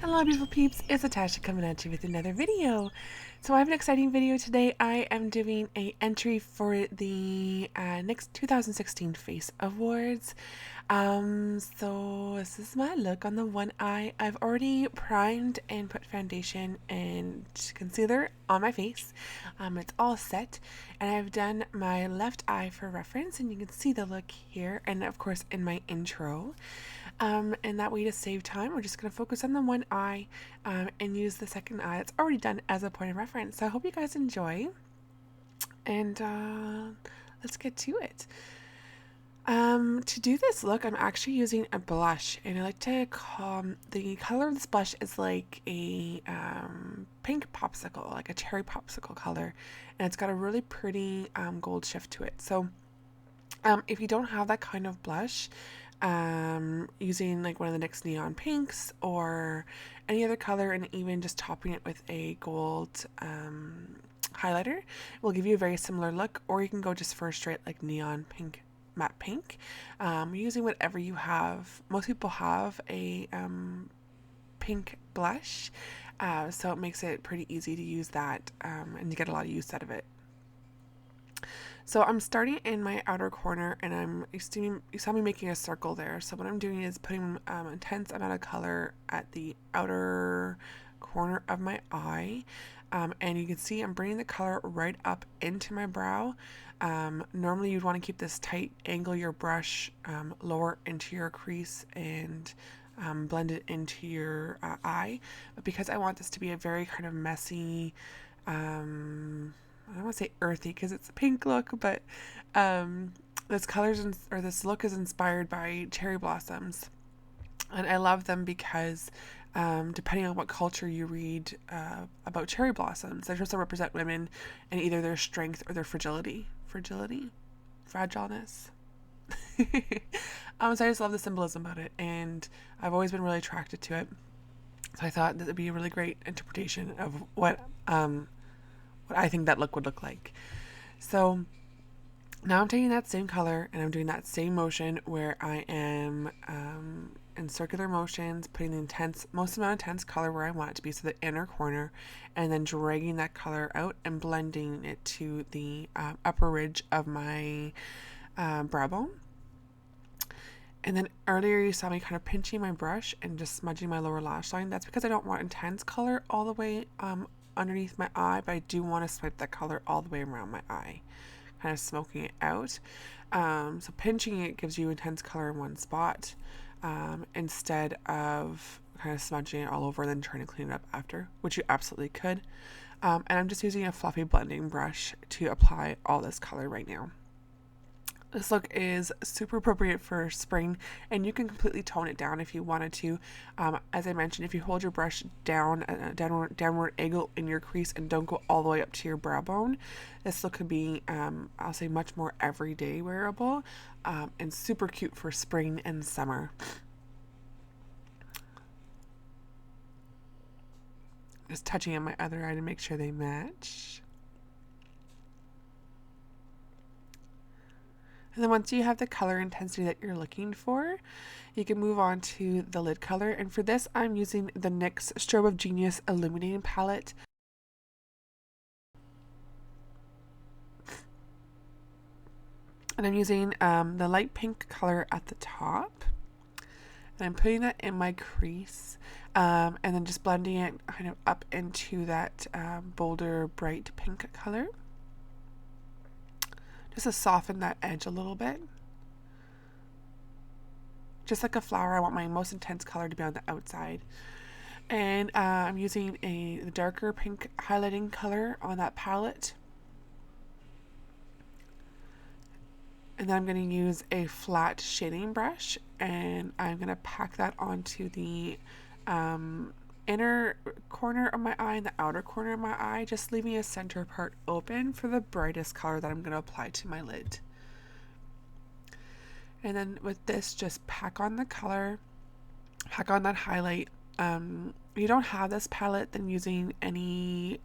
Hello beautiful peeps, it's Natasha coming at you with another video. So I have an exciting video today. I am doing a entry for the NYX 2016 Face Awards. So this is my look on the one eye. I've already primed and put foundation and concealer on my face. It's all set, and I've done my left eye for reference, and you can see the look here, and of course in my intro. And that way, to save time, we're just going to focus on the one eye and use the second eye that's already done as a point of reference. So I hope you guys enjoy, and let's get to it. To do this look, I'm actually using a blush, and I like to call the color of this blush is like a pink popsicle, like a cherry popsicle color, and it's got a really pretty gold shift to it. So if you don't have that kind of blush, using like one of the NYX neon pinks or any other color, and even just topping it with a gold highlighter will give you a very similar look. Or you can go just for a straight like neon pink, matte pink, using whatever you have. Most people have a pink blush, so it makes it pretty easy to use that, and you get a lot of use out of it. So I'm starting in my outer corner, and you saw me making a circle there. So what I'm doing is putting intense amount of color at the outer corner of my eye. And you can see I'm bringing the color right up into my brow. Normally you'd want to keep this tight, angle your brush lower into your crease and blend it into your eye. But because I want this to be a very kind of messy, I don't want to say earthy because it's a pink look, but this look is inspired by cherry blossoms, and I love them because depending on what culture you read about cherry blossoms, they also represent women and either their strength or their fragileness. So I just love the symbolism about it, and I've always been really attracted to it. So I thought that would be a really great interpretation of what I think that look would look like. So now I'm taking that same color and I'm doing that same motion where I am in circular motions, putting the most amount of intense color where I want it to be, so the inner corner, and then dragging that color out and blending it to the upper ridge of my brow bone. And then earlier you saw me kind of pinching my brush and just smudging my lower lash line. That's because I don't want intense color all the way underneath my eye, but I do want to swipe that color all the way around my eye, kind of smoking it out. So pinching it gives you intense color in one spot, instead of kind of smudging it all over and then trying to clean it up after, which you absolutely could. And I'm just using a fluffy blending brush to apply all this color right now. This look is super appropriate for spring, and you can completely tone it down if you wanted to. As I mentioned, if you hold your brush down, downward angle in your crease and don't go all the way up to your brow bone, this look could be, I'll say, much more everyday wearable, and super cute for spring and summer. Just touching on my other eye to make sure they match. And then once you have the color intensity that you're looking for, you can move on to the lid color. And for this, I'm using the NYX Strobe of Genius Illuminating Palette. And I'm using the light pink color at the top. And I'm putting that in my crease, and then just blending it kind of up into that bolder, bright pink color, just to soften that edge a little bit. Just like a flower, I want my most intense color to be on the outside. And I'm using the darker pink highlighting color on that palette. And then I'm going to use a flat shading brush, and I'm going to pack that onto the inner corner of my eye and the outer corner of my eye, just leaving a center part open for the brightest color that I'm going to apply to my lid. And then with this, just pack on the color, pack on that highlight. If you don't have this palette, then using any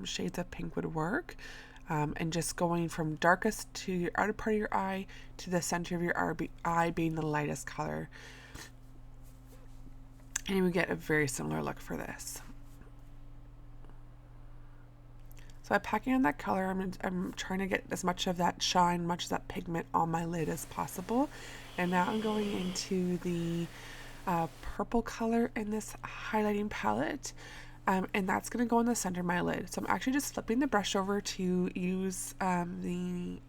shades of pink would work. And just going from darkest to your outer part of your eye to the center of your eye being the lightest color. And you would get a very similar look for this. So I'm packing on that color. I'm trying to get as much of that shine, much of that pigment on my lid as possible. And now I'm going into the purple color in this highlighting palette. And that's going to go in the center of my lid. So I'm actually just flipping the brush over to use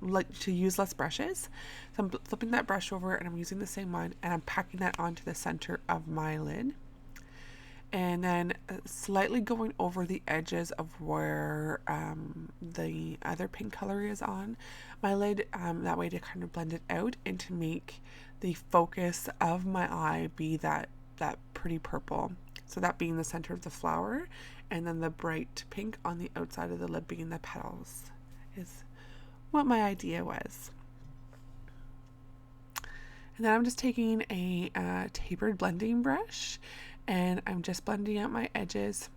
less brushes. So I'm flipping that brush over and I'm using the same one and I'm packing that onto the center of my lid. And then slightly going over the edges of where the other pink color is on my lid, that way to kind of blend it out and to make the focus of my eye be that pretty purple. So that being the center of the flower, and then the bright pink on the outside of the lid being the petals is what my idea was. And then I'm just taking a tapered blending brush and I'm just blending out my edges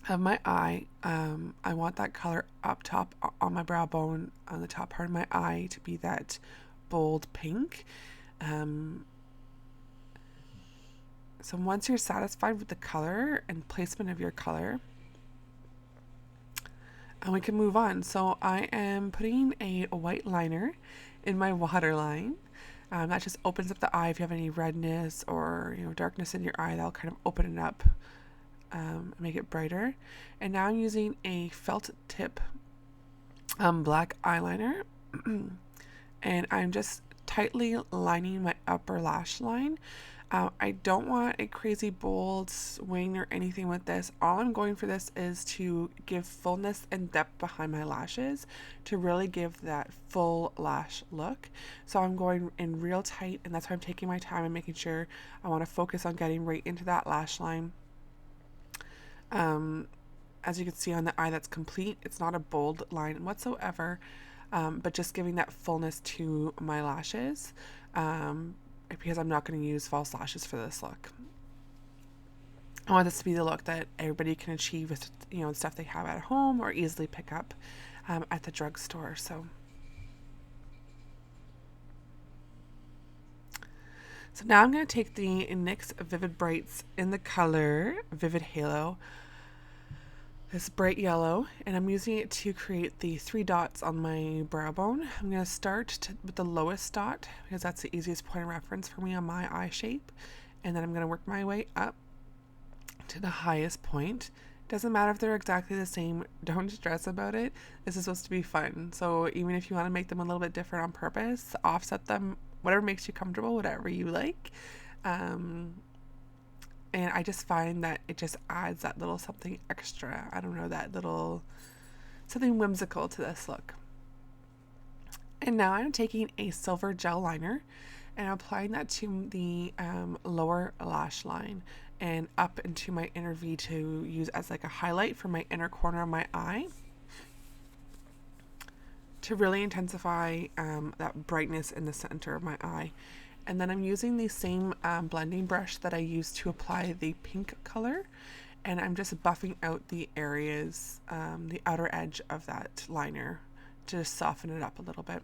of my eye. I want that color up top on my brow bone on the top part of my eye to be that bold pink. So once you're satisfied with the color and placement of your color, and we can move on. So I am putting a white liner in my waterline. That just opens up the eye. If you have any redness or darkness in your eye, that'll kind of open it up, make it brighter. And now I'm using a felt tip black eyeliner, and I'm just tightly lining my upper lash line. I don't want a crazy bold wing or anything with this. All I'm going for this is to give fullness and depth behind my lashes, to really give that full lash look. So I'm going in real tight, and that's why I'm taking my time and making sure I want to focus on getting right into that lash line. As you can see on the eye, that's complete. It's not a bold line whatsoever, but just giving that fullness to my lashes. Because I'm not going to use false lashes for this look. I want this to be the look that everybody can achieve with stuff they have at home or easily pick up at the drugstore. So now I'm going to take the NYX Vivid Brights in the color Vivid Halo, this bright yellow, and I'm using it to create the 3 dots on my brow bone. I'm going to start with the lowest dot because that's the easiest point of reference for me on my eye shape, and then I'm going to work my way up to the highest point. Doesn't matter if they're exactly the same, don't stress about it. This is supposed to be fun, so even if you want to make them a little bit different on purpose, offset them, whatever makes you comfortable, whatever you like. And I just find that it just adds that little something extra. I don't know, that little something whimsical to this look. And now I'm taking a silver gel liner and applying that to the lower lash line and up into my inner V to use as like a highlight for my inner corner of my eye, to really intensify that brightness in the center of my eye. And then I'm using the same blending brush that I used to apply the pink color, and I'm just buffing out the areas, the outer edge of that liner to just soften it up a little bit.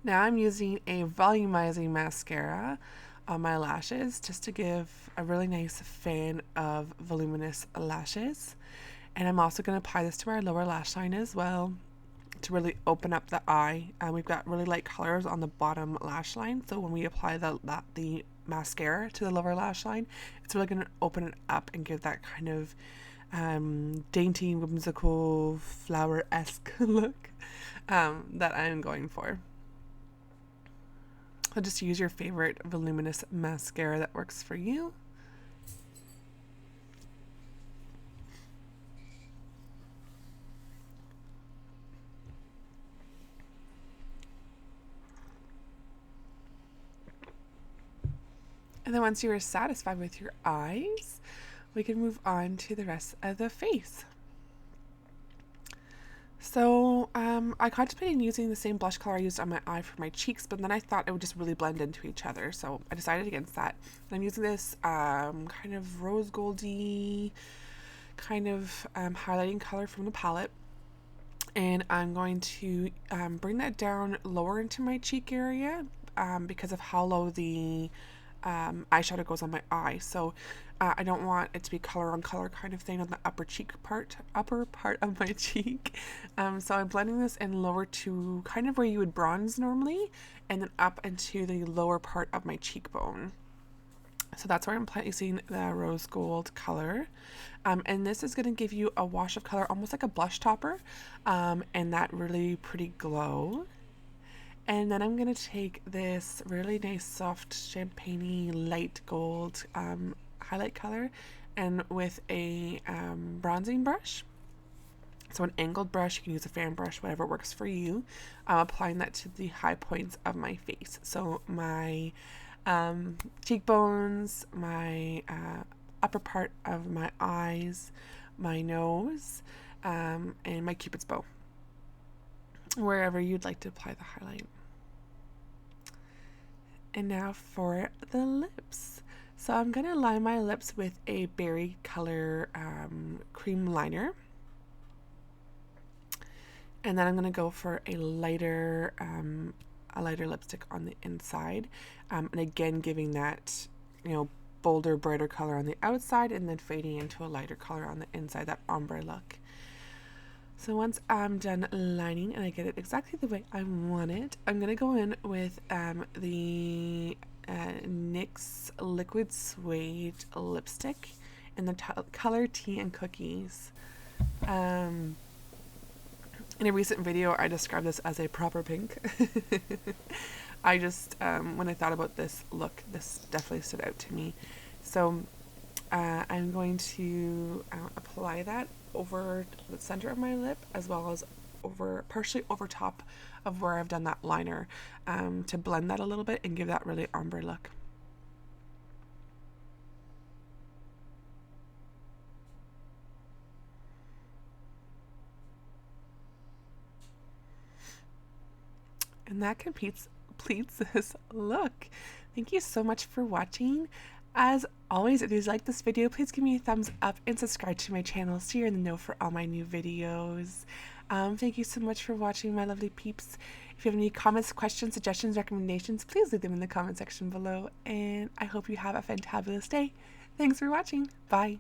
Now I'm using a volumizing mascara on my lashes just to give a really nice fan of voluminous lashes. And I'm also going to apply this to our lower lash line as well, to really open up the eye. We've got really light colors on the bottom lash line, so when we apply the mascara to the lower lash line, it's really going to open it up and give that kind of dainty, whimsical, flower-esque look that I'm going for. So just use your favorite voluminous mascara that works for you. And then once you are satisfied with your eyes, we can move on to the rest of the face. So I contemplated using the same blush color I used on my eye for my cheeks, but then I thought it would just really blend into each other, so I decided against that. And I'm using this kind of rose goldy kind of highlighting color from the palette, and I'm going to bring that down lower into my cheek area because of how low the eyeshadow goes on my eye. So I don't want it to be color on color kind of thing on the upper part of my cheek. So I'm blending this in lower to kind of where you would bronze normally, and then up into the lower part of my cheekbone. So that's where I'm placing the rose gold color. And this is going to give you a wash of color, almost like a blush topper, and that really pretty glow. And then I'm going to take this really nice soft champagne-y light gold highlight color, and with a bronzing brush, so an angled brush, you can use a fan brush, whatever works for you, I'm applying that to the high points of my face. So my cheekbones, my upper part of my eyes, my nose, and my cupid's bow, wherever you'd like to apply the highlight. And now for the lips. So I'm going to line my lips with a berry color cream liner. And then I'm going to go for a lighter lipstick on the inside. And again, giving that, bolder, brighter color on the outside, and then fading into a lighter color on the inside, that ombre look. So once I'm done lining and I get it exactly the way I want it, I'm going to go in with the NYX Liquid Suede lipstick in the color Tea and Cookies. In a recent video, I described this as a proper pink. I just, when I thought about this look, this definitely stood out to me. So I'm going to apply that over the center of my lip, as well as partially over top of where I've done that liner, to blend that a little bit and give that really ombre look. And that completes this look. Thank you so much for watching. As always, if you like this video, please give me a thumbs up and subscribe to my channel so you're in the know for all my new videos. Thank you so much for watching, my lovely peeps. If you have any comments, questions, suggestions, recommendations, please leave them in the comment section below. And I hope you have a fantabulous day. Thanks for watching. Bye.